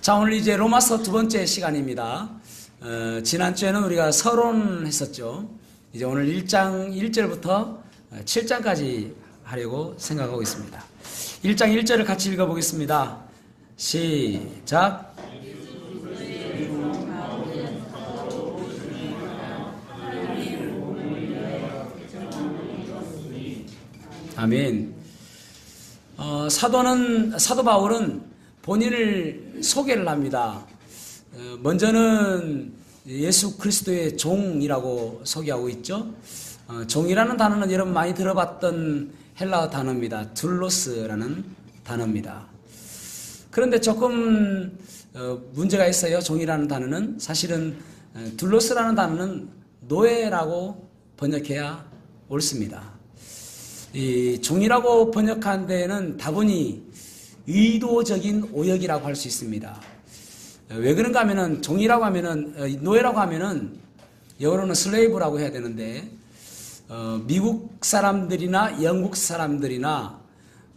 자, 오늘 이제 로마서 두 번째 시간입니다. 지난주에는 우리가 서론했었죠. 이제 오늘 1장 1절부터 7장까지 하려고 생각하고 있습니다. 1장 1절을 같이 읽어보겠습니다. 시작. 아멘. 사도 바울은 본인을 소개를 합니다. 먼저는 예수 그리스도의 종이라고 소개하고 있죠. 종이라는 단어는 여러분 많이 들어봤던 헬라어 단어입니다. 둘로스라는 단어입니다. 그런데 조금 문제가 있어요. 종이라는 단어는 사실은 둘로스라는 단어는 노예라고 번역해야 옳습니다. 이 종이라고 번역한 데에는 다분히 의도적인 오역이라고 할 수 있습니다. 왜 그런가 하면은 종이라고 하면은 노예라고 하면은 영어로는 슬레이브라고 해야 되는데 미국 사람들이나 영국 사람들이나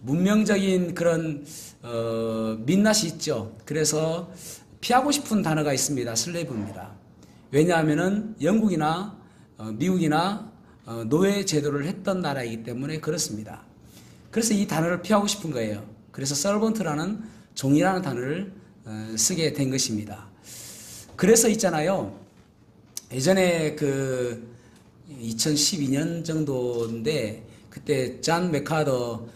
문명적인 그런 민낯이 있죠. 그래서 피하고 싶은 단어가 있습니다. 슬레이브입니다. 왜냐하면은 영국이나 미국이나 노예 제도를 했던 나라이기 때문에 그렇습니다. 그래서 이 단어를 피하고 싶은 거예요. 그래서 서번트라는 종이라는 단어를 쓰게 된 것입니다. 그래서 있잖아요. 예전에 2012년 정도인데 그때 존 맥카더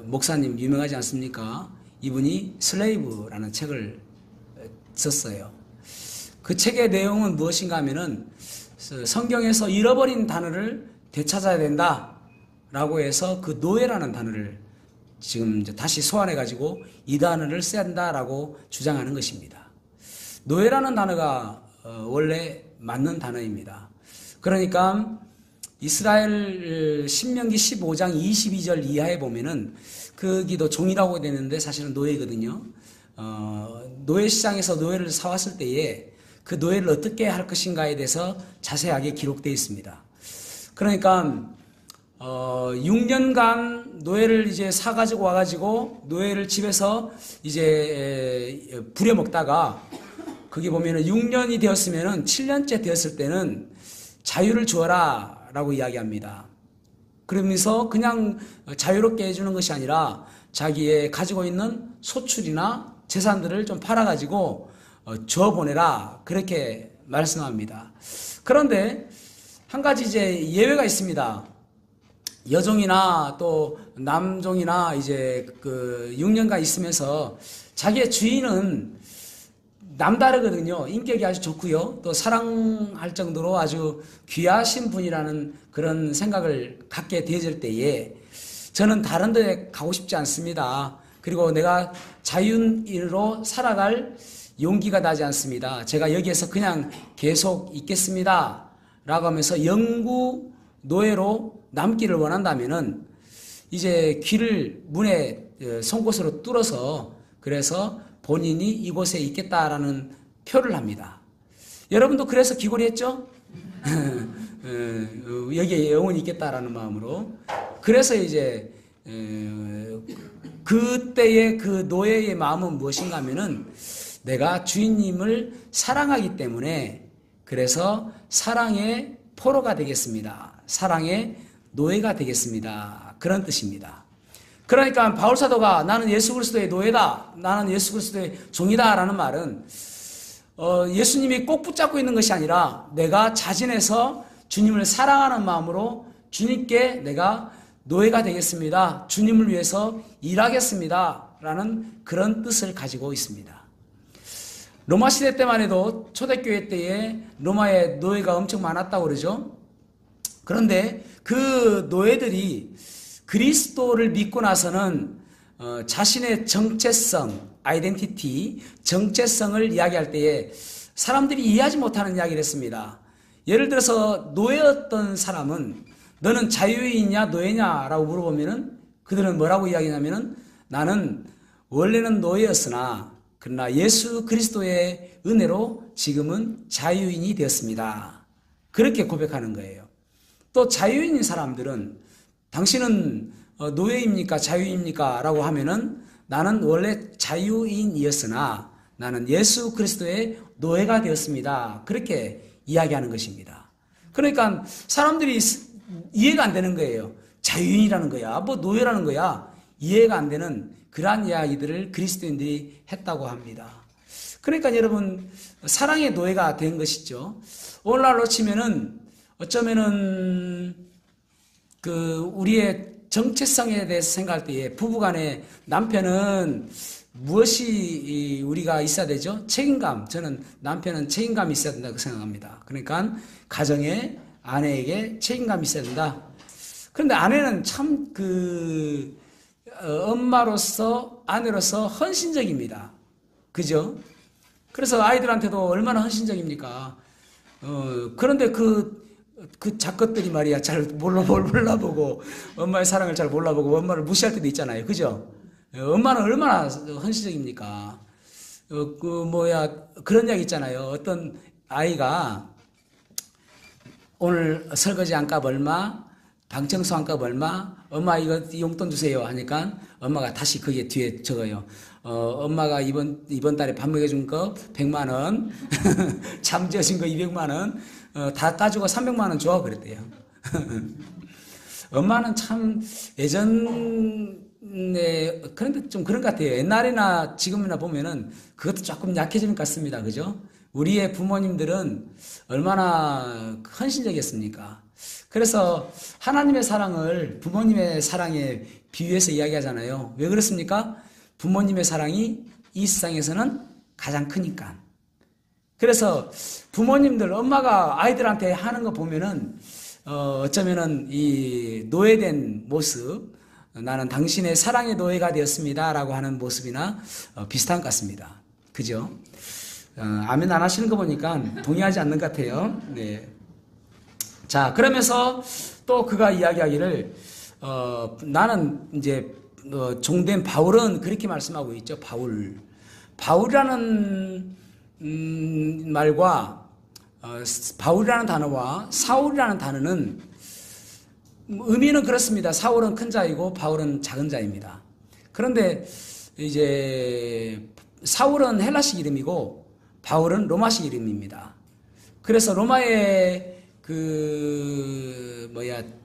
목사님 유명하지 않습니까? 이분이 슬레이브라는 책을 썼어요. 그 책의 내용은 무엇인가 하면은 성경에서 잃어버린 단어를 되찾아야 된다라고 해서 그 노예라는 단어를 지금 이제 다시 소환해가지고 이 단어를 써야 한다라고 주장하는 것입니다. 노예라는 단어가 원래 맞는 단어입니다. 그러니까 이스라엘 신명기 15장 22절 이하에 보면은 거기도 종이라고 되는데 사실은 노예거든요. 노예 시장에서 노예를 사왔을 때에 그 노예를 어떻게 할 것인가에 대해서 자세하게 기록되어 있습니다. 그러니까 6년간 노예를 이제 사가지고 와가지고 노예를 집에서 이제 부려먹다가 거기 보면은 6년이 되었으면은 7년째 되었을 때는 자유를 주어라 라고 이야기합니다. 그러면서 그냥 자유롭게 해주는 것이 아니라 자기의 가지고 있는 소출이나 재산들을 좀 팔아가지고 줘보내라 그렇게 말씀합니다. 그런데 한 가지 이제 예외가 있습니다. 여종이나 또 남종이나 이제 6년간 있으면서 자기의 주인은 남다르거든요. 인격이 아주 좋고요. 또 사랑할 정도로 아주 귀하신 분이라는 그런 생각을 갖게 되어질 때에 저는 다른 데 가고 싶지 않습니다. 그리고 내가 자유인으로 살아갈 용기가 나지 않습니다. 제가 여기에서 그냥 계속 있겠습니다. 라고 하면서 영구 노예로 남기를 원한다면은 이제 귀를 문에 송곳으로 뚫어서 그래서 본인이 이곳에 있겠다라는 표를 합니다. 여러분도 그래서 귀걸이 했죠? 여기에 영원히 있겠다라는 마음으로. 그래서 이제 그때의 그 노예의 마음은 무엇인가 하면은 내가 주인님을 사랑하기 때문에 그래서 사랑의 포로가 되겠습니다. 사랑의 노예가 되겠습니다. 그런 뜻입니다. 그러니까 바울 사도가 나는 예수 그리스도의 노예다. 나는 예수 그리스도의 종이다. 라는 말은 예수님이 꼭 붙잡고 있는 것이 아니라 내가 자진해서 주님을 사랑하는 마음으로 주님께 내가 노예가 되겠습니다. 주님을 위해서 일하겠습니다. 라는 그런 뜻을 가지고 있습니다. 로마 시대 때만 해도 초대교회 때에 로마에 노예가 엄청 많았다고 그러죠. 그런데 그 노예들이 그리스도를 믿고 나서는 자신의 정체성, 아이덴티티, 정체성을 이야기할 때에 사람들이 이해하지 못하는 이야기를 했습니다. 예를 들어서 노예였던 사람은 너는 자유인이냐 노예냐라고 물어보면은 그들은 뭐라고 이야기하냐면은 나는 원래는 노예였으나 그러나 예수 그리스도의 은혜로 지금은 자유인이 되었습니다. 그렇게 고백하는 거예요. 또 자유인인 사람들은 당신은 노예입니까? 자유인입니까? 라고 하면은 나는 원래 자유인이었으나 나는 예수 그리스도의 노예가 되었습니다. 그렇게 이야기하는 것입니다. 그러니까 사람들이 이해가 안 되는 거예요. 자유인이라는 거야, 뭐 노예라는 거야, 이해가 안 되는 그러한 이야기들을 그리스도인들이 했다고 합니다. 그러니까 여러분, 사랑의 노예가 된 것이죠. 오늘날로 치면은 어쩌면은 우리의 정체성에 대해서 생각할 때에 부부간에 남편은 무엇이 우리가 있어야 되죠? 책임감. 저는 남편은 책임감이 있어야 된다고 생각합니다. 그러니까 가정에 아내에게 책임감이 있어야 된다. 그런데 아내는 참 엄마로서 아내로서 헌신적입니다. 그죠? 그래서 아이들한테도 얼마나 헌신적입니까? 그런데 그 작것들이 말이야, 잘 몰라보고, 엄마의 사랑을 잘 몰라보고, 엄마를 무시할 때도 있잖아요. 그죠? 엄마는 얼마나 헌신적입니까? 그런 이야기 있잖아요. 어떤 아이가 오늘 설거지 한값 얼마, 방청소 한값 얼마, 엄마 이거 용돈 주세요 하니까 엄마가 다시 거기에 뒤에 적어요. 엄마가 이번 달에 밥 먹여준 거 100만원, 잠 지어준 거 200만원, 다 따지고 300만원 줘. 그랬대요. 엄마는 참 예전에, 그런데 좀 그런 것 같아요. 옛날이나 지금이나 보면은 그것도 조금 약해지는 것 같습니다. 그죠? 우리의 부모님들은 얼마나 헌신적이었습니까? 그래서 하나님의 사랑을 부모님의 사랑에 비유해서 이야기하잖아요. 왜 그렇습니까? 부모님의 사랑이 이 세상에서는 가장 크니까. 그래서 부모님들, 엄마가 아이들한테 하는 거 보면은, 어쩌면은 이 노예된 모습, 나는 당신의 사랑의 노예가 되었습니다 라고 하는 모습이나 비슷한 것 같습니다. 그죠? 아멘 안 하시는 거 보니까 동의하지 않는 것 같아요. 네. 자, 그러면서 또 그가 이야기하기를, 나는 이제, 종된 바울은 그렇게 말씀하고 있죠. 바울이라는 말과 바울이라는 단어와 사울이라는 단어는 의미는 그렇습니다. 사울은 큰 자이고 바울은 작은 자입니다. 그런데 이제 사울은 헬라식 이름이고 바울은 로마식 이름입니다. 그래서 로마의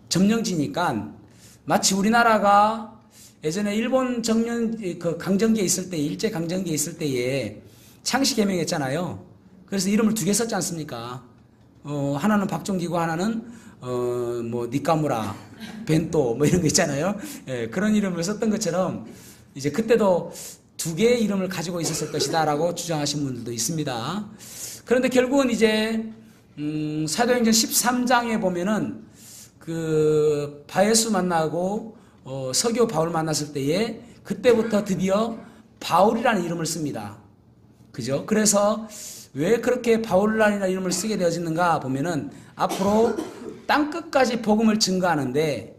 점령지니까 마치 우리나라가 예전에 일본 강점기에 있을 때, 일제 강점기에 있을 때에 창씨 개명했잖아요. 그래서 이름을 2개 썼지 않습니까? 하나는 박종기고 하나는 니카무라, 벤또 이런 거 있잖아요. 예, 그런 이름을 썼던 것처럼 이제 그때도 2개의 이름을 가지고 있었을 것이다라고 주장하신 분들도 있습니다. 그런데 결국은 이제 사도행전 13장에 보면은 바예수 만나고 서교 바울 만났을 때에 그때부터 드디어 바울이라는 이름을 씁니다. 그죠? 그래서 왜 그렇게 바울이라는 이름을 쓰게 되어지는가 보면은 앞으로 땅끝까지 복음을 증거하는데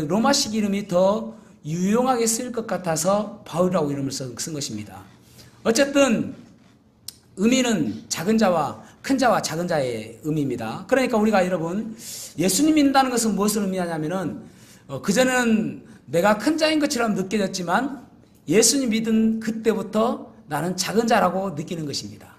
로마식 이름이 더 유용하게 쓰일 것 같아서 바울이라고 이름을 쓴 것입니다. 어쨌든 의미는 작은 자와 큰 자와 작은 자의 의미입니다. 그러니까 우리가 여러분 예수님 믿는다는 것은 무엇을 의미하냐면은 그전에는 내가 큰 자인 것처럼 느껴졌지만 예수님 믿은 그때부터 나는 작은 자라고 느끼는 것입니다.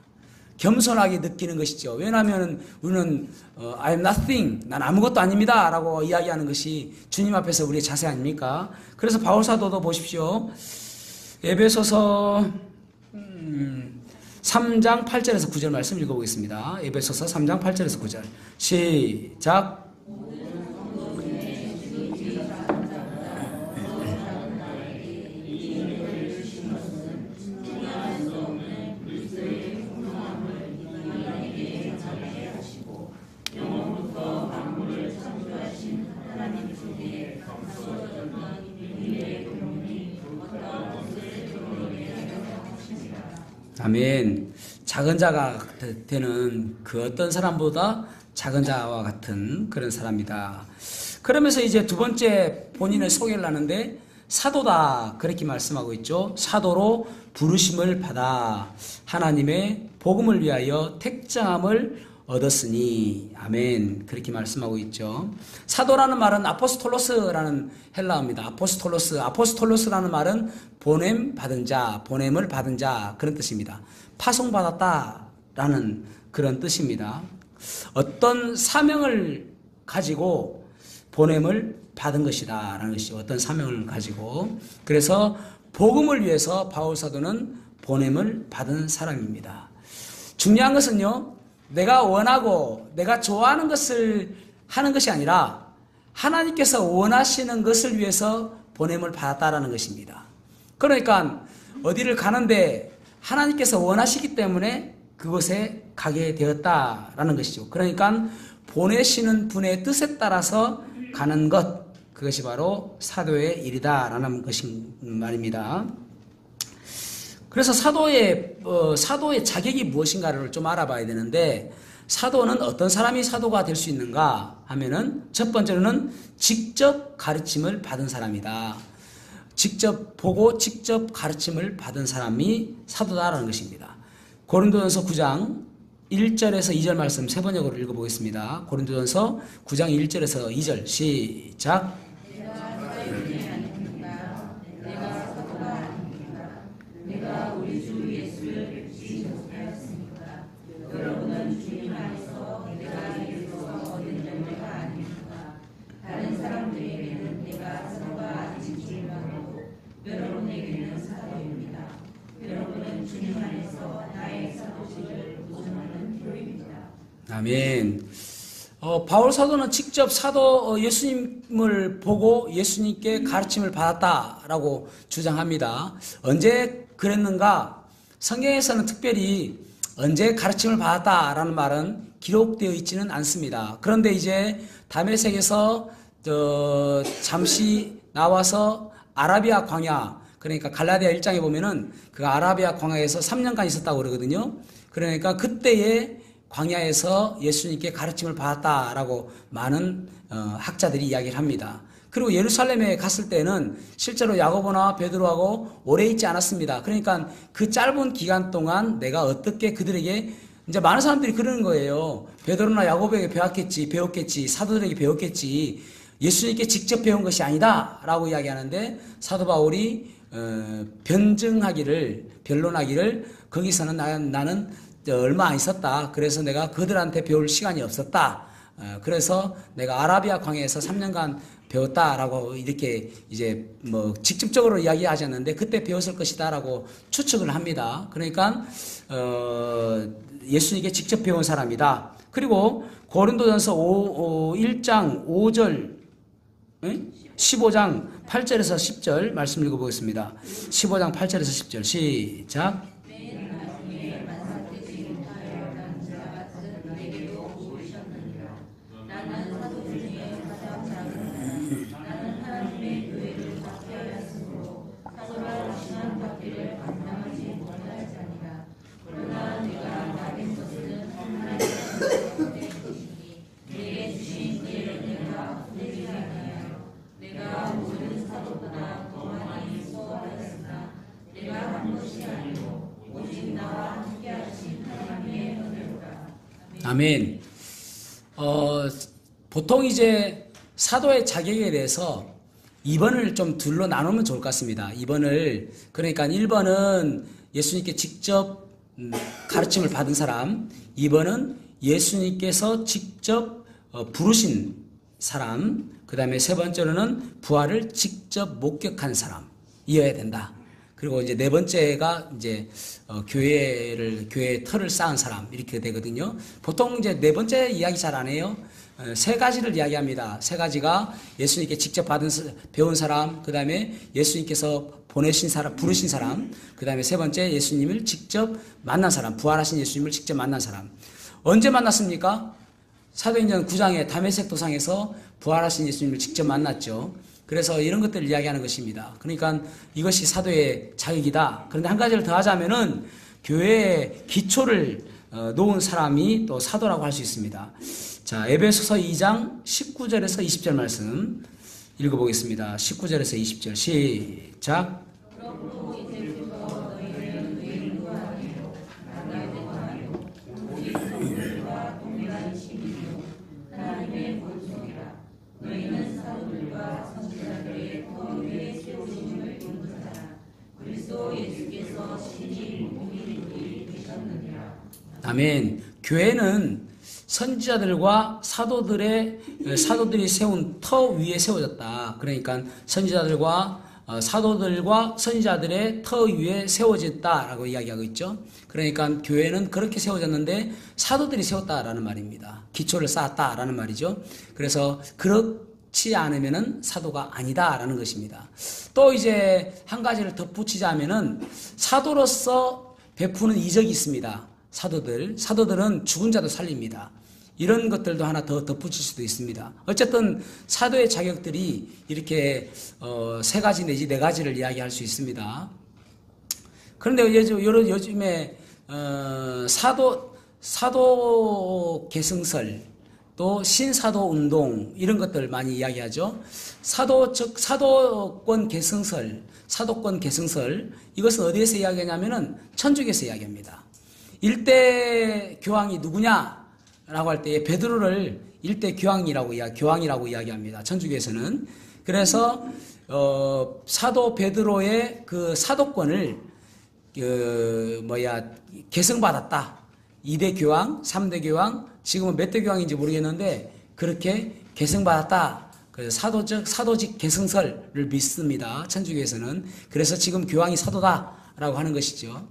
겸손하게 느끼는 것이죠. 왜냐하면 우리는 I am nothing, 난 아무것도 아닙니다 라고 이야기하는 것이 주님 앞에서 우리의 자세 아닙니까? 그래서 바울사도도 보십시오. 에베소서 3장 8절에서 9절 말씀 읽어보겠습니다. 에베소서 3장 8절에서 9절 시작. 아멘. 작은 자가 되는 그 어떤 사람보다 작은 자와 같은 그런 사람이다. 그러면서 이제 두 번째 본인의 소개를 하는데 사도다 그렇게 말씀하고 있죠. 사도로 부르심을 받아 하나님의 복음을 위하여 택정함을 얻었으니. 아멘. 그렇게 말씀하고 있죠. 사도라는 말은 아포스톨로스라는 헬라어입니다. 아포스톨로스라는 말은 보냄 받은 자, 보냄을 받은 자, 그런 뜻입니다. 파송받았다라는 그런 뜻입니다. 어떤 사명을 가지고 보냄을 받은 것이다 라는 것이죠. 어떤 사명을 가지고. 그래서 복음을 위해서 바울 사도는 보냄을 받은 사람입니다. 중요한 것은요, 내가 원하고 내가 좋아하는 것을 하는 것이 아니라 하나님께서 원하시는 것을 위해서 보냄을 받았다라는 것입니다. 그러니까 어디를 가는데 하나님께서 원하시기 때문에 그곳에 가게 되었다라는 것이죠. 그러니까 보내시는 분의 뜻에 따라서 가는 것, 그것이 바로 사도의 일이다라는 것인 말입니다. 그래서 사도의 자격이 무엇인가를 좀 알아봐야 되는데, 사도는 어떤 사람이 사도가 될 수 있는가 하면은, 첫 번째로는 직접 가르침을 받은 사람이다. 직접 보고 직접 가르침을 받은 사람이 사도다라는 것입니다. 고린도전서 9장 1절에서 2절 말씀 세 번역으로 읽어보겠습니다. 고린도전서 9장 1절에서 2절 시작. 내가 우리 주 예수를 믿지 못하였으니까 여러분은 주님 안에서 내가 이루어서 얻은 열매가 아닙니까? 다른 사람들에게는 내가 사도가 아닌지 몰라도 여러분에게는 사도입니다. 여러분은 주님 안에서 나의 사도직을 보증하는 표입니다. 아멘. 바울 사도는 직접 예수님을 보고 예수님께 가르침을 받았다라고 주장합니다. 언제 그랬는가? 성경에서는 특별히 언제 가르침을 받았다라는 말은 기록되어 있지는 않습니다. 그런데 이제 다메섹에서 잠시 나와서 아라비아 광야, 그러니까 갈라디아 1장에 보면은 그 아라비아 광야에서 3년간 있었다고 그러거든요. 그러니까 그때에 광야에서 예수님께 가르침을 받았다라고 많은 학자들이 이야기를 합니다. 그리고 예루살렘에 갔을 때는 실제로 야고보나 베드로하고 오래 있지 않았습니다. 그러니까 그 짧은 기간 동안 내가 어떻게 그들에게, 이제 많은 사람들이 그러는 거예요. 베드로나 야고보에게 배웠겠지, 사도들에게 배웠겠지, 예수님께 직접 배운 것이 아니다 라고 이야기하는데, 사도 바울이 변론하기를 거기서는 나는 얼마 안 있었다. 그래서 내가 그들한테 배울 시간이 없었다. 그래서 내가 아라비아 광야에서 3년간 배웠다라고 이렇게 이제 뭐 직접적으로 이야기하지 않는데 그때 배웠을 것이다라고 추측을 합니다. 그러니까 예수님께 직접 배운 사람이다. 그리고 고린도전서 1장 5절 15장 8절에서 10절 말씀 읽어보겠습니다. 15장 8절에서 10절 시작. 아멘. 보통 이제 사도의 자격에 대해서 2번을 좀 둘로 나누면 좋을 것 같습니다. 2번을, 그러니까 1번은 예수님께 직접 가르침을 받은 사람, 2번은 예수님께서 직접 부르신 사람, 그 다음에 세 번째로는 부활을 직접 목격한 사람이어야 된다. 그리고 이제 네 번째가 이제 교회의 털을 쌓은 사람, 이렇게 되거든요. 보통 이제 네 번째 이야기 잘 안 해요. 세 가지를 이야기합니다. 세 가지가 예수님께 직접 배운 사람, 그 다음에 예수님께서 보내신 사람, 부르신 사람, 그 다음에 세 번째 예수님을 직접 만난 사람, 부활하신 예수님을 직접 만난 사람. 언제 만났습니까? 사도행전 9장의 다메섹 도상에서 부활하신 예수님을 직접 만났죠. 그래서 이런 것들을 이야기하는 것입니다. 그러니까 이것이 사도의 자격이다. 그런데 한 가지를 더 하자면은 교회의 기초를 놓은 사람이 또 사도라고 할 수 있습니다. 자, 에베소서 2장 19절에서 20절 말씀 읽어보겠습니다. 19절에서 20절 시작. 아멘. 교회는 선지자들과 사도들이 세운 터 위에 세워졌다. 그러니까 선지자들과 사도들과 선지자들의 터 위에 세워졌다라고 이야기하고 있죠. 그러니까 교회는 그렇게 세워졌는데 사도들이 세웠다라는 말입니다. 기초를 쌓았다라는 말이죠. 그래서 그렇지 않으면은 사도가 아니다라는 것입니다. 또 이제 한 가지를 덧붙이자면은 사도로서 베푸는 이적이 있습니다. 사도들은 죽은 자도 살립니다. 이런 것들도 하나 더 덧붙일 수도 있습니다. 어쨌든 사도의 자격들이 이렇게 3가지 내지 4가지를 이야기할 수 있습니다. 그런데 요즘에 사도 계승설 또 신사도 운동 이런 것들 많이 이야기하죠. 사도권 계승설 이것은 어디에서 이야기하냐면은 천주교에서 이야기합니다. 일대 교황이 누구냐? 라고 할 때 베드로를 일대 교황이라고 이야기합니다. 천주교에서는. 그래서 사도 베드로의 그 사도권을 계승받았다. 2대 교황, 3대 교황, 지금은 몇 대 교황인지 모르겠는데 그렇게 계승받았다. 그래서 사도직 계승설을 믿습니다. 천주교에서는. 그래서 지금 교황이 사도다라고 하는 것이죠.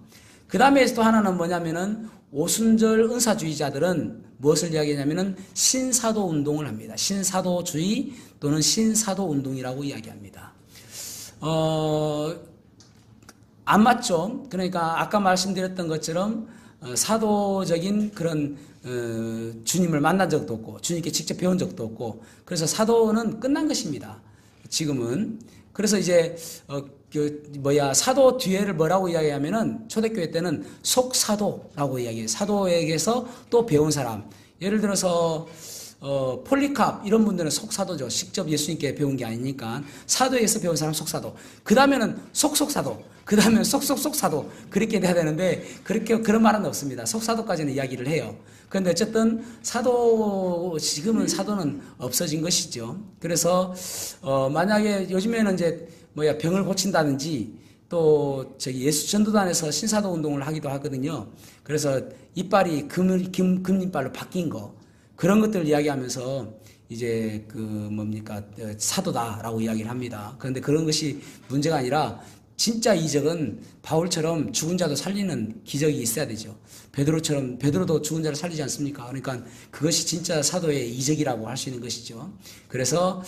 그 다음에 또 하나는 뭐냐면은 오순절 은사주의자들은 무엇을 이야기하냐면은 신사도 운동을 합니다. 신사도주의 또는 신사도 운동이라고 이야기합니다. 안 맞죠? 그러니까 아까 말씀드렸던 것처럼 사도적인 그런 주님을 만난 적도 없고 주님께 직접 배운 적도 없고 그래서 사도는 끝난 것입니다. 지금은. 그래서 이제 사도 뒤에를 뭐라고 이야기하면은 초대교회 때는 속사도라고 이야기해요. 사도에게서 또 배운 사람. 예를 들어서 폴리캅 이런 분들은 속사도죠. 직접 예수님께 배운 게 아니니까 사도에게서 배운 사람 속사도. 그 다음에는 속속사도. 그 다음에는 속속속사도. 그렇게 돼야 되는데 그런 말은 없습니다. 속사도까지는 이야기를 해요. 그런데 어쨌든 지금은 사도는 없어진 것이죠. 그래서 만약에 요즘에는 이제 병을 고친다든지 또 예수 전도단에서 신사도 운동을 하기도 하거든요. 그래서 이빨이 금이빨로 바뀐 거 그런 것들을 이야기하면서 이제 사도다라고 이야기를 합니다. 그런데 그런 것이 문제가 아니라 진짜 이적은 바울처럼 죽은 자도 살리는 기적이 있어야 되죠. 베드로도 죽은 자를 살리지 않습니까? 그러니까 그것이 진짜 사도의 이적이라고 할 수 있는 것이죠. 그래서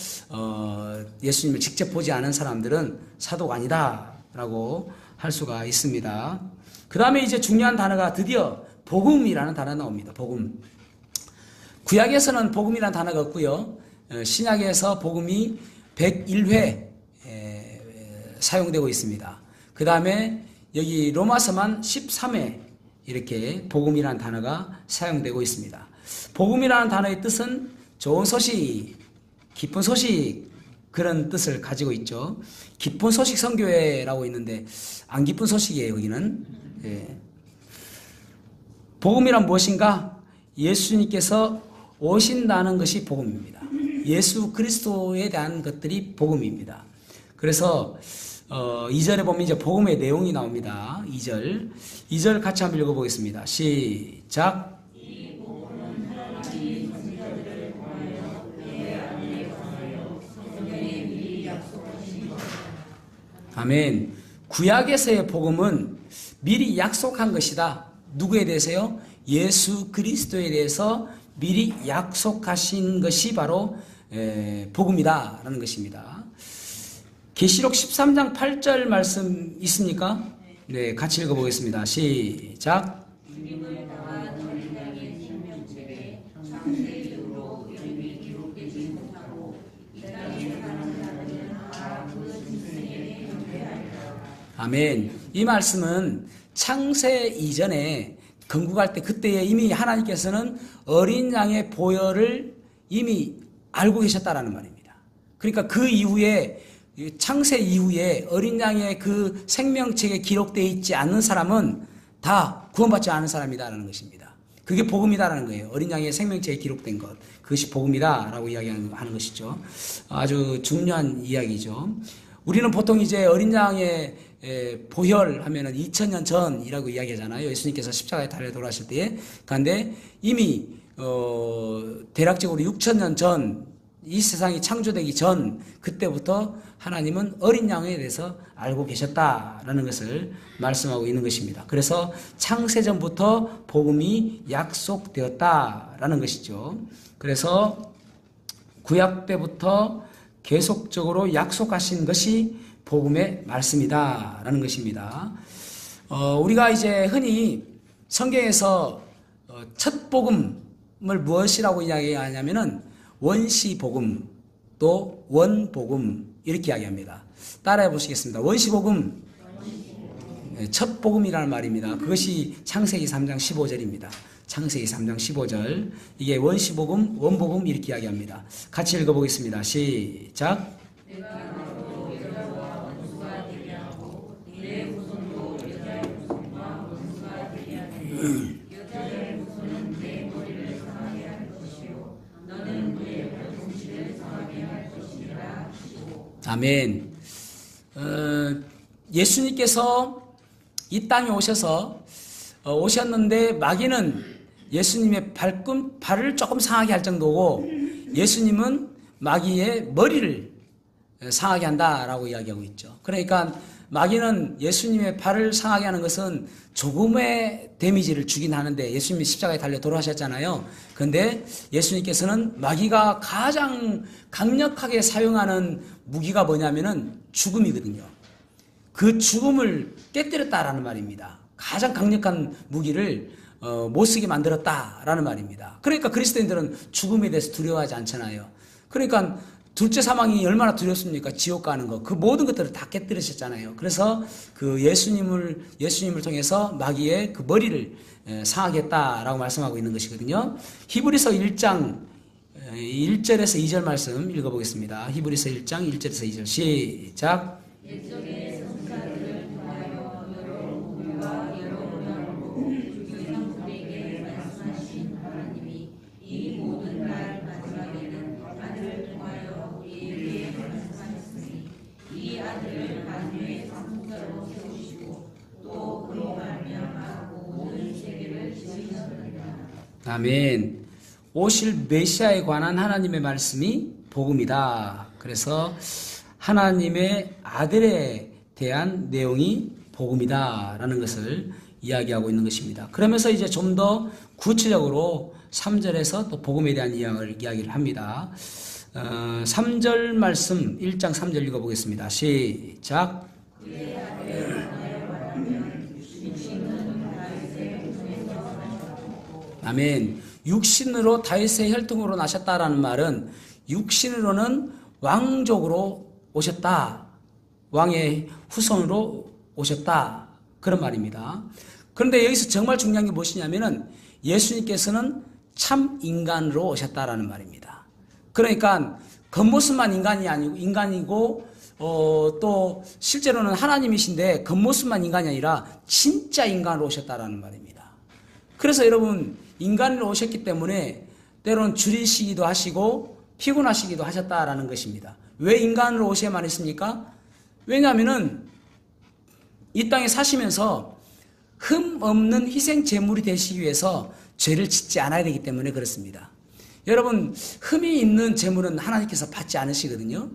예수님을 직접 보지 않은 사람들은 사도가 아니다라고 할 수가 있습니다. 그 다음에 이제 중요한 단어가 드디어 복음이라는 단어가 나옵니다. 복음. 구약에서는 복음이라는 단어가 없고요. 신약에서 복음이 101회 사용되고 있습니다. 그 다음에 여기 로마서만 13회 이렇게 복음이라는 단어가 사용되고 있습니다. 복음이라는 단어의 뜻은 좋은 소식, 기쁜 소식 그런 뜻을 가지고 있죠. 기쁜 소식 선교회라고 있는데 안 기쁜 소식이에요. 여기는. 복음이란 무엇인가? 예수님께서 오신다는 것이 복음입니다. 예수 그리스도에 대한 것들이 복음입니다. 그래서 2절에 보면 이제 복음의 내용이 나옵니다. 2절 같이 한번 읽어보겠습니다. 시작. 이 복음은 하나님이 선지자들을 통하여 내 안에 관하여 성경에 미리 약속하신 것이다. 아멘. 구약에서의 복음은 미리 약속한 것이다. 누구에 대해서요? 예수 그리스도에 대해서 미리 약속하신 것이 바로 복음이다라는 것입니다. 계시록 13장 8절 말씀 있습니까? 네, 같이 읽어보겠습니다. 시작. 주님을 나와 너희 땅의 생명책에 창세 이후로 이름이 기록되지 못하고 이 땅에 사는 자들은 다 그 짐승에게 경배하리라. 아멘. 이 말씀은 창세 이전에 건국할 때 그때에 이미 하나님께서는 어린 양의 보혈을 이미 알고 계셨다라는 말입니다. 그러니까 그 이후에 창세 이후에 어린 양의 그 생명책에 기록되어 있지 않는 사람은 다 구원받지 않은 사람이다라는 것입니다. 그게 복음이다라는 거예요. 어린 양의 생명책에 기록된 것. 그것이 복음이다라고 이야기하는 것이죠. 아주 중요한 이야기죠. 우리는 보통 이제 어린 양의 보혈하면은 2000년 전이라고 이야기하잖아요. 예수님께서 십자가에 달려 돌아가실 때에. 그런데 이미 대략적으로 6000년 전, 이 세상이 창조되기 전 그때부터 하나님은 어린 양에 대해서 알고 계셨다라는 것을 말씀하고 있는 것입니다. 그래서 창세전부터 복음이 약속되었다라는 것이죠. 그래서 구약 때부터 계속적으로 약속하신 것이 복음의 말씀이다라는 것입니다. 우리가 이제 흔히 성경에서 첫 복음을 무엇이라고 이야기하냐면은 원시복음, 또 원복음 이렇게 이야기합니다. 따라해 보시겠습니다. 원시복음, 첫 복음이라는 말입니다. 그것이 창세기 3장 15절입니다. 창세기 3장 15절. 이게 원시복음, 원복음 이렇게 이야기합니다. 같이 읽어보겠습니다. 시작. 아멘. 예수님께서 이 땅에 오셨는데 마귀는 예수님의 발을 조금 상하게 할 정도고 예수님은 마귀의 머리를 상하게 한다라고 이야기하고 있죠. 그러니까 마귀는 예수님의 발을 상하게 하는 것은 조금의 데미지를 주긴 하는데 예수님이 십자가에 달려 돌아가셨잖아요. 그런데 예수님께서는 마귀가 가장 강력하게 사용하는 무기가 뭐냐면은 죽음이거든요. 그 죽음을 깨뜨렸다라는 말입니다. 가장 강력한 무기를 못 쓰게 만들었다라는 말입니다. 그러니까 그리스도인들은 죽음에 대해서 두려워하지 않잖아요. 그러니까 둘째 사망이 얼마나 두렵습니까? 지옥 가는 거. 그 모든 것들을 다 깨뜨리셨잖아요. 그래서 그 예수님을 통해서 마귀의 그 머리를 상하겠다라고 말씀하고 있는 것이거든요. 히브리서 1장 1절에서 2절 말씀 읽어보겠습니다. 히브리서 1장 1절에서 2절 시작. 아멘. 오실 메시아에 관한 하나님의 말씀이 복음이다. 그래서 하나님의 아들에 대한 내용이 복음이다라는 것을 이야기하고 있는 것입니다. 그러면서 이제 좀 더 구체적으로 3절에서 또 복음에 대한 이야기를 합니다. 3절 말씀 1장 3절 읽어보겠습니다. 시작. 아멘. 육신으로 다윗의 혈통으로 나셨다라는 말은 육신으로는 왕족으로 오셨다. 왕의 후손으로 오셨다. 그런 말입니다. 그런데 여기서 정말 중요한 게 무엇이냐면은 예수님께서는 참 인간으로 오셨다라는 말입니다. 그러니까 겉모습만 인간이고 또 실제로는 하나님이신데 겉모습만 인간이 아니라 진짜 인간으로 오셨다라는 말입니다. 그래서 여러분 인간으로 오셨기 때문에 때로는 줄이시기도 하시고 피곤하시기도 하셨다라는 것입니다. 왜 인간으로 오셔야만 했습니까? 왜냐하면은 이 땅에 사시면서 흠 없는 희생 제물이 되시기 위해서 죄를 짓지 않아야 되기 때문에 그렇습니다. 여러분 흠이 있는 제물은 하나님께서 받지 않으시거든요.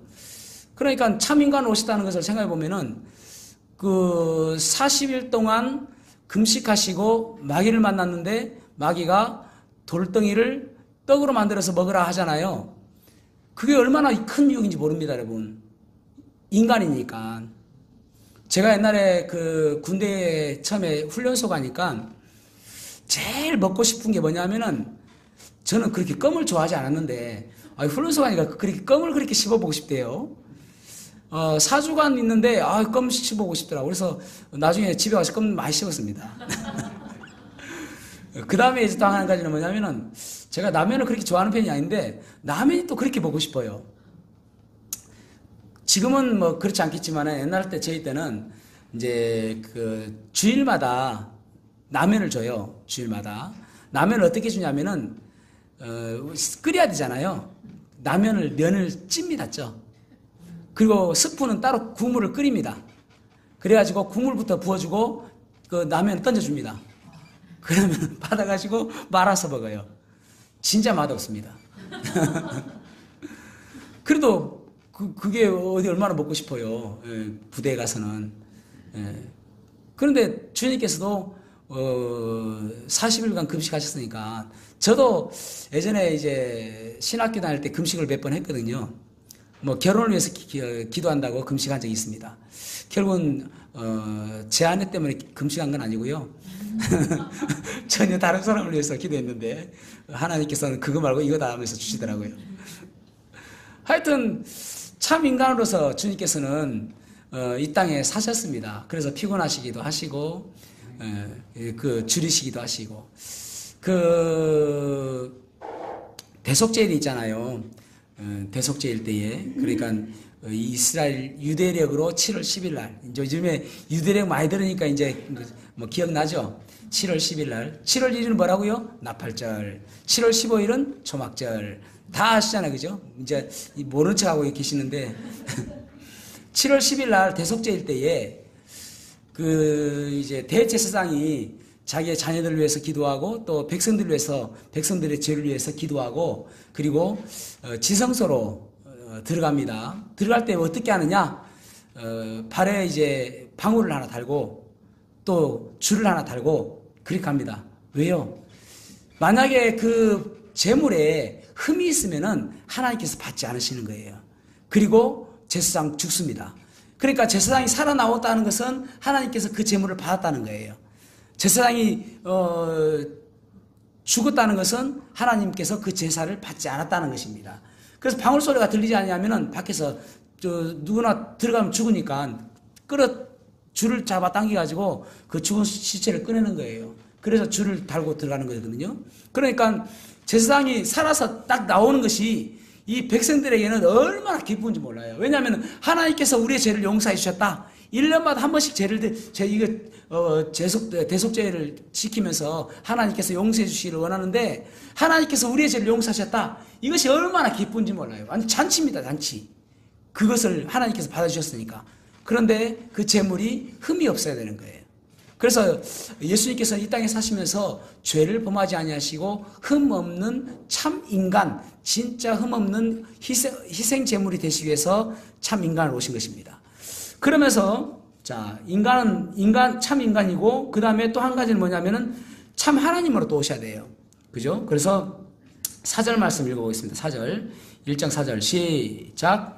그러니까 참 인간으로 오셨다는 것을 생각해 보면은 그 40일 동안 금식하시고 마귀를 만났는데 마귀가 돌덩이를 떡으로 만들어서 먹으라 하잖아요. 그게 얼마나 큰 유혹인지 모릅니다, 여러분. 인간이니까. 제가 옛날에 그 군대에 처음에 훈련소 가니까 제일 먹고 싶은 게 뭐냐면은 저는 그렇게 껌을 좋아하지 않았는데 훈련소 가니까 그렇게 껌을 그렇게 씹어보고 싶대요. 4주간 있는데 껌 씹어보고 싶더라고요. 그래서 나중에 집에 가서 껌 많이 씹었습니다. 그 다음에 이제 또 한 가지는 뭐냐면은 제가 라면을 그렇게 좋아하는 편이 아닌데 라면이 또 그렇게 먹고 싶어요. 지금은 뭐 그렇지 않겠지만 옛날 때 저희 때는 이제 그 주일마다 라면을 줘요. 주일마다. 라면을 어떻게 주냐면은 끓여야 되잖아요. 면을 찝니다. 그리고 스프는 따로 국물을 끓입니다. 그래가지고 국물부터 부어주고 그 라면 던져줍니다. 그러면 받아가지고 말아서 먹어요. 진짜 맛없습니다. 그래도 그게 어디 얼마나 먹고 싶어요. 예, 부대에 가서는. 예. 그런데 주님께서도 40일간 금식하셨으니까 저도 예전에 이제 신학교 다닐 때 금식을 몇 번 했거든요. 뭐 결혼을 위해서 기도한다고 금식한 적이 있습니다. 결국은 제 아내 때문에 금식한 건 아니고요. 전혀 다른 사람을 위해서 기도했는데 하나님께서는 그거 말고 이거다 하면서 주시더라고요. 하여튼 참 인간으로서 주님께서는 이 땅에 사셨습니다. 그래서 피곤하시기도 하시고 그 줄이시기도 하시고 그 대속죄일이 있잖아요. 대속죄일 때에 그러니까 이스라엘 유대력으로 7월 10일 날 이제 요즘에 유대력 많이 들으니까 이제 뭐 기억나죠? 7월 10일 날 7월 1일은 뭐라고요? 나팔절 7월 15일은 초막절 다 아시잖아요. 그죠? 이제 모른 척하고 계시는데 7월 10일 날 대속죄일 때에 그 이제 대제사장이 자기의 자녀들을 위해서 기도하고 또 백성들을 위해서 백성들의 죄를 위해서 기도하고 그리고 지성소로 들어갑니다. 들어갈 때 어떻게 하느냐? 발에 이제 방울을 하나 달고 또 줄을 하나 달고 그렇게 합니다. 왜요? 만약에 그 재물에 흠이 있으면은 하나님께서 받지 않으시는 거예요. 그리고 제사장 죽습니다. 그러니까 제사장이 살아나왔다는 것은 하나님께서 그 재물을 받았다는 거예요. 제사장이 죽었다는 것은 하나님께서 그 제사를 받지 않았다는 것입니다. 그래서 방울 소리가 들리지 않냐면은 밖에서 누구나 들어가면 죽으니까 줄을 잡아 당겨가지고 그 죽은 시체를 꺼내는 거예요. 그래서 줄을 달고 들어가는 거거든요. 그러니까 제사장이 살아서 딱 나오는 것이 이 백성들에게는 얼마나 기쁜지 몰라요. 왜냐하면 하나님께서 우리의 죄를 용서해 주셨다. 1년마다 한 번씩 대속죄를 지키면서 하나님께서 용서해 주시기를 원하는데 하나님께서 우리의 죄를 용서하셨다. 이것이 얼마나 기쁜지 몰라요. 완전 잔치입니다. 잔치. 그것을 하나님께서 받아주셨으니까. 그런데 그 재물이 흠이 없어야 되는 거예요. 그래서 예수님께서 이 땅에 사시면서 죄를 범하지 아니하시고 흠 없는 참 인간, 진짜 흠 없는 희생 제물이 되시기 위해서 참 인간을 오신 것입니다. 그러면서 자, 참 인간이고 그다음에 또 한 가지는 뭐냐면은 참 하나님으로 또 오셔야 돼요. 그죠? 그래서 4절 말씀 읽어보겠습니다. 4절. 1장 4절 시작.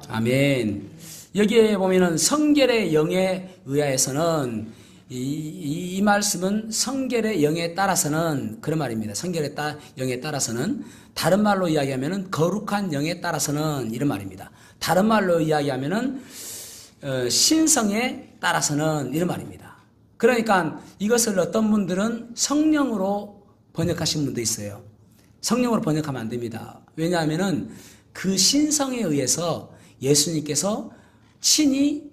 아멘. 여기에 보면은 성결의 영에 의하여서는 이 말씀은 성결의 영에 따라서는 그런 말입니다. 성결의 영에 따라서는 다른 말로 이야기하면은 거룩한 영에 따라서는 이런 말입니다. 다른 말로 이야기하면은 신성에 따라서는 이런 말입니다. 그러니까 이것을 어떤 분들은 성령으로 번역하신 분도 있어요. 성령으로 번역하면 안 됩니다. 왜냐하면은 그 신성에 의해서 예수님께서 친히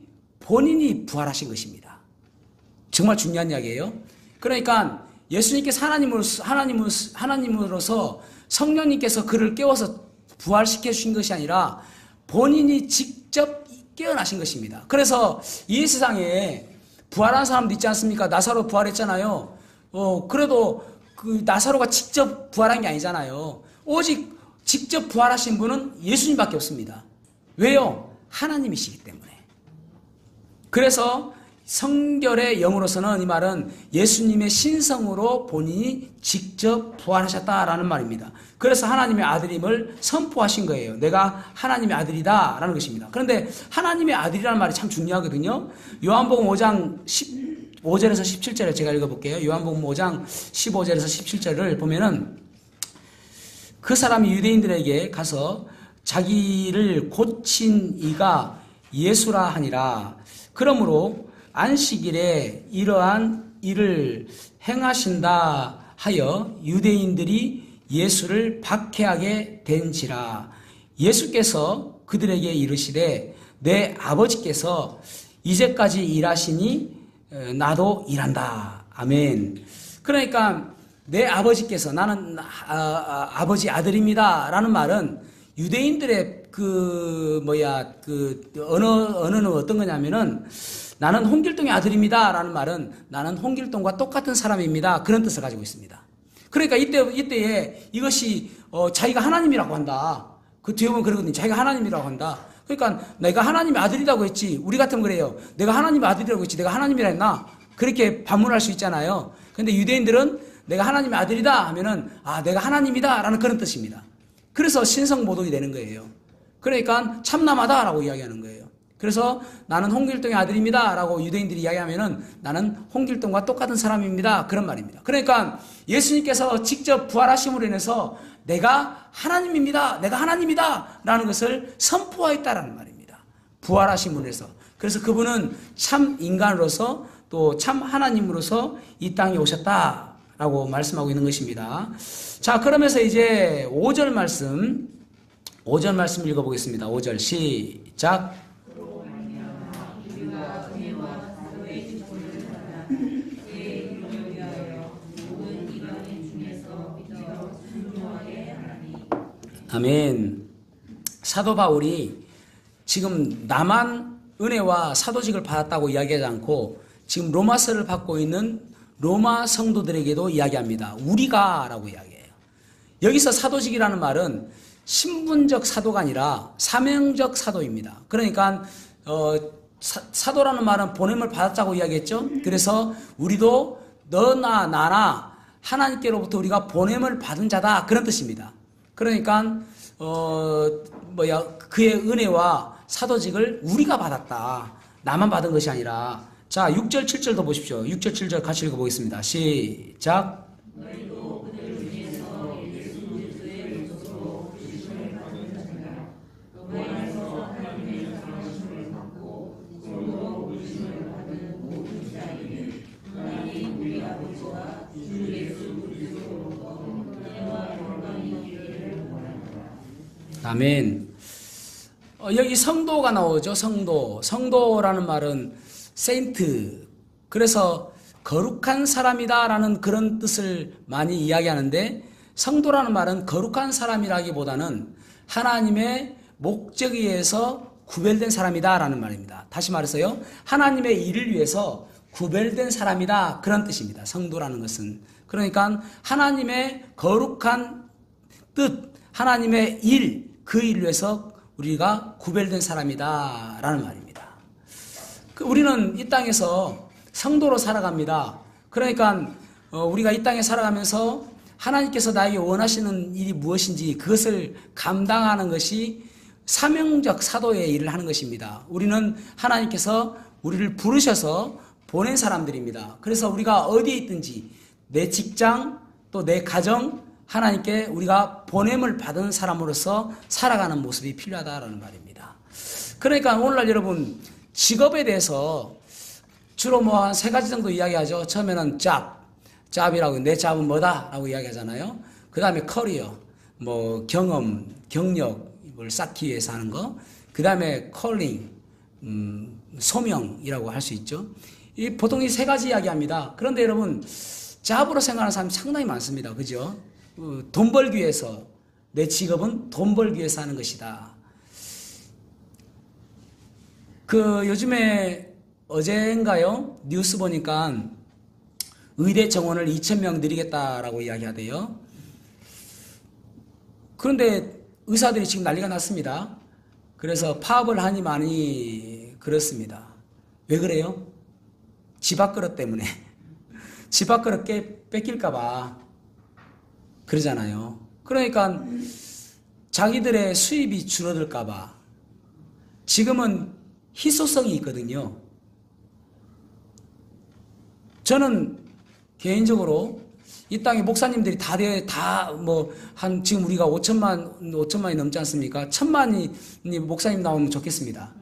본인이 부활하신 것입니다. 정말 중요한 이야기예요. 그러니까 예수님께서 하나님으로서 성령님께서 그를 깨워서 부활시켜 주신 것이 아니라 본인이 직접 깨어나신 것입니다. 그래서 이 세상에 부활한 사람도 있지 않습니까? 나사로 부활했잖아요. 그래도 그 나사로가 직접 부활한 게 아니잖아요. 오직 직접 부활하신 분은 예수님밖에 없습니다. 왜요? 하나님이시기 때문에. 그래서 성결의 영으로서는 이 말은 예수님의 신성으로 본인이 직접 부활하셨다라는 말입니다. 그래서 하나님의 아들임을 선포하신 거예요. 내가 하나님의 아들이다라는 것입니다. 그런데 하나님의 아들이라는 말이 참 중요하거든요. 요한복음 5장 15절에서 17절을 제가 읽어볼게요. 요한복음 5장 15절에서 17절을 보면은 그 사람이 유대인들에게 가서 자기를 고친 이가 예수라 하니라. 그러므로 안식일에 이러한 일을 행하신다 하여 유대인들이 예수를 박해하게 된지라. 예수께서 그들에게 이르시되 내 아버지께서 이제까지 일하시니 나도 일한다. 아멘. 그러니까 내 아버지께서 나는 아버지 아들입니다. 라는 말은 유대인들의 언어는 어떤 거냐면은 나는 홍길동의 아들입니다. 라는 말은 나는 홍길동과 똑같은 사람입니다. 그런 뜻을 가지고 있습니다. 그러니까 이때에 이것이 자기가 하나님이라고 한다. 그 뒤에 보면 그러거든요. 자기가 하나님이라고 한다. 그러니까 내가 하나님의 아들이라고 했지. 우리 같으면 그래요. 내가 하나님의 아들이라고 했지. 내가 하나님이라 했나? 그렇게 반문할 수 있잖아요. 근데 유대인들은 내가 하나님의 아들이다 하면은 내가 하나님이다 라는 그런 뜻입니다. 그래서 신성모독이 되는 거예요. 그러니까 참남하다라고 이야기하는 거예요. 그래서 나는 홍길동의 아들입니다 라고 유대인들이 이야기하면은 나는 홍길동과 똑같은 사람입니다. 그런 말입니다. 그러니까 예수님께서 직접 부활하심으로 인해서 내가 하나님입니다. 내가 하나님이다 라는 것을 선포하였다라는 말입니다. 부활하심으로 인해서. 그래서 그분은 참 인간으로서 또 참 하나님으로서 이 땅에 오셨다라고 말씀하고 있는 것입니다. 자, 그러면서 이제 5절 말씀 읽어보겠습니다. 5절 시작. 아멘. 사도 바울이 지금 나만 은혜와 사도직을 받았다고 이야기하지 않고 지금 로마서를 받고 있는 로마 성도들에게도 이야기합니다. 우리가 라고 이야기해요. 여기서 사도직이라는 말은 신분적 사도가 아니라 사명적 사도입니다. 그러니까 사도라는 말은 보냄을 받았다고 이야기했죠. 그래서 우리도 너나 나나 하나님께로부터 우리가 보냄을 받은 자다 그런 뜻입니다. 그러니까 그의 은혜와 사도직을 우리가 받았다. 나만 받은 것이 아니라. 자, 6절 7절도 보십시오. 6절 7절 같이 읽어보겠습니다. 시작. 아멘. 여기 성도가 나오죠. 성도라는 말은 세인트. 그래서 거룩한 사람이다라는 그런 뜻을 많이 이야기하는데 성도라는 말은 거룩한 사람이라기보다는 하나님의 목적에 의해서 구별된 사람이다라는 말입니다. 다시 말해서요. 하나님의 일을 위해서 구별된 사람이다 그런 뜻입니다. 성도라는 것은. 그러니까 하나님의 거룩한 뜻, 하나님의 일, 그 일을 위해서 우리가 구별된 사람이다 라는 말입니다. 우리는 이 땅에서 성도로 살아갑니다. 그러니까 우리가 이 땅에 살아가면서 하나님께서 나에게 원하시는 일이 무엇인지 그것을 감당하는 것이 사명적 사도의 일을 하는 것입니다. 우리는 하나님께서 우리를 부르셔서 보낸 사람들입니다. 그래서 우리가 어디에 있든지 내 직장 또 내 가정 하나님께 우리가 보냄을 받은 사람으로서 살아가는 모습이 필요하다라는 말입니다. 그러니까 오늘날 여러분 직업에 대해서 주로 한 3가지 정도 이야기하죠. 처음에는 잡이라고 내 잡은 뭐다 라고 이야기하잖아요. 그 다음에 커리어, 경험, 경력을 쌓기 위해서 하는 거. 그 다음에 컬링, 소명이라고 할 수 있죠. 보통 이 3가지 이야기합니다. 그런데 여러분 잡으로 생각하는 사람이 상당히 많습니다. 그죠? 돈 벌기 위해서 내 직업은 돈 벌기 위해서 하는 것이다. 요즘에 어젠가요? 뉴스 보니까 의대 정원을 2,000명 드리겠다라고 이야기하대요. 그런데 의사들이 지금 난리가 났습니다. 그래서 파업을 하니 많이 그렇습니다. 왜 그래요? 집밥그릇 때문에. 집밥그릇 뺏길까봐 그러잖아요. 그러니까 자기들의 수입이 줄어들까봐. 지금은 희소성이 있거든요. 저는 개인적으로 이 땅에 목사님들이 지금 우리가 5천만이 넘지 않습니까? 1,000만이 목사님 나오면 좋겠습니다.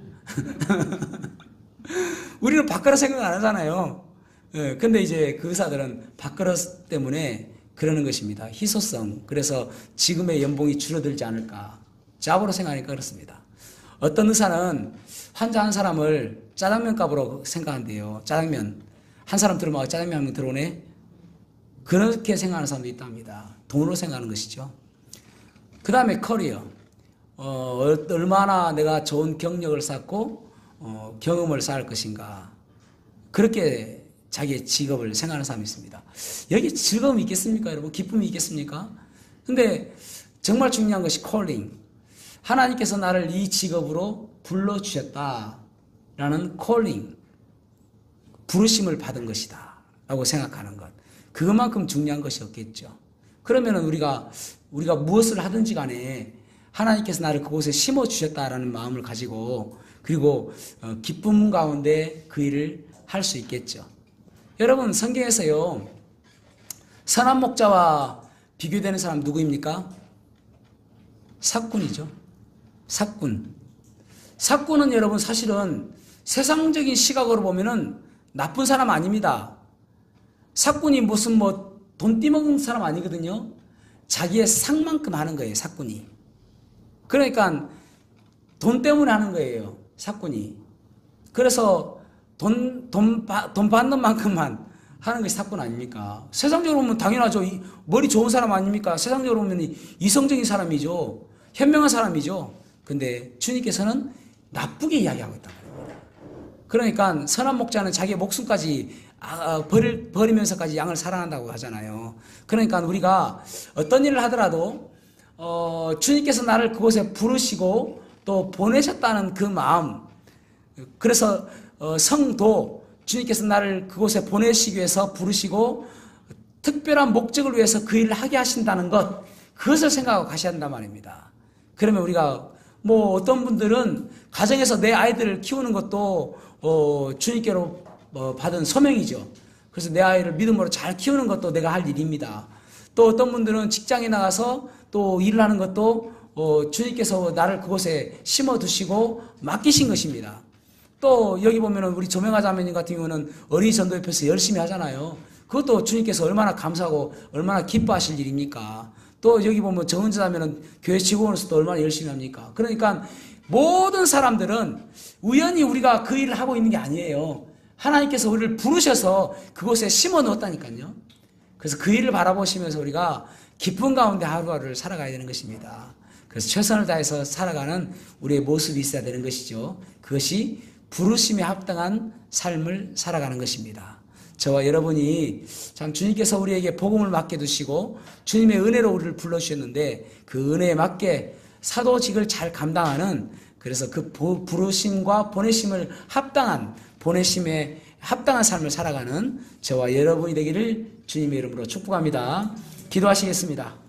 우리는 밥그릇 생각 안 하잖아요. 근데 이제 그 의사들은 밥그릇 때문에 그러는 것입니다. 희소성. 그래서 지금의 연봉이 줄어들지 않을까. 잡으로 생각하니까 그렇습니다. 어떤 의사는 환자 한 사람을 짜장면 값으로 생각한대요. 짜장면. 한 사람 들어오면 짜장면 한 명 들어오네. 그렇게 생각하는 사람도 있답니다. 돈으로 생각하는 것이죠. 그 다음에 커리어. 얼마나 내가 좋은 경력을 쌓고 경험을 쌓을 것인가. 그렇게 자기의 직업을 생각하는 사람이 있습니다. 여기 즐거움이 있겠습니까, 여러분? 기쁨이 있겠습니까? 근데 정말 중요한 것이 콜링. 하나님께서 나를 이 직업으로 불러주셨다라는 콜링. 부르심을 받은 것이다 라고 생각하는 것. 그것만큼 중요한 것이 없겠죠. 그러면은 우리가 무엇을 하든지 간에 하나님께서 나를 그곳에 심어주셨다라는 마음을 가지고 그리고 기쁨 가운데 그 일을 할 수 있겠죠. 여러분, 성경에서요, 선한 목자와 비교되는 사람 누구입니까? 삭군이죠. 삭군. 삭군은 여러분 사실은 세상적인 시각으로 보면은 나쁜 사람 아닙니다. 삭군이 무슨 돈 띠먹는 사람 아니거든요. 자기의 상만큼 하는 거예요, 삭군이. 그러니까 돈 때문에 하는 거예요, 삭군이. 그래서 돈 받는 만큼만 하는 것이 삭군 아닙니까? 세상적으로 보면 당연하죠. 머리 좋은 사람 아닙니까? 세상적으로 보면 이성적인 사람이죠. 현명한 사람이죠. 근데 주님께서는 나쁘게 이야기하고 있단 말입니다. 그러니까 선한 목자는 자기의 목숨까지 버리면서까지 양을 사랑한다고 하잖아요. 그러니까 우리가 어떤 일을 하더라도 주님께서 나를 그곳에 부르시고 또 보내셨다는 그 마음, 그래서 성도, 주님께서 나를 그곳에 보내시기 위해서 부르시고 특별한 목적을 위해서 그 일을 하게 하신다는 것, 그것을 생각하고 가셔야 한단 말입니다. 그러면 우리가 어떤 분들은 가정에서 내 아이들을 키우는 것도 주님께로 받은 소명이죠. 그래서 내 아이를 믿음으로 잘 키우는 것도 내가 할 일입니다. 또 어떤 분들은 직장에 나가서 또 일을 하는 것도 주님께서 나를 그곳에 심어두시고 맡기신 것입니다. 또 여기 보면은 우리 조명아 자매님 같은 경우는 어린이 전도협회에서 열심히 하잖아요. 그것도 주님께서 얼마나 감사하고 얼마나 기뻐하실 일입니까? 또 여기 보면 정은자 자매는 교회 직원으로서도 얼마나 열심히 합니까? 그러니까 모든 사람들은 우연히 우리가 그 일을 하고 있는 게 아니에요. 하나님께서 우리를 부르셔서 그곳에 심어 넣었다니까요. 그래서 그 일을 바라보시면서 우리가 기쁜 가운데 하루하루를 살아가야 되는 것입니다. 그래서 최선을 다해서 살아가는 우리의 모습이 있어야 되는 것이죠. 그것이 부르심에 합당한 삶을 살아가는 것입니다. 저와 여러분이 참 주님께서 우리에게 복음을 맡겨두시고 주님의 은혜로 우리를 불러주셨는데 그 은혜에 맞게 사도직을 잘 감당하는, 그래서 그 부르심과 보내심을 합당한, 보내심에 합당한 삶을 살아가는 저와 여러분이 되기를 주님의 이름으로 축복합니다. 기도하시겠습니다.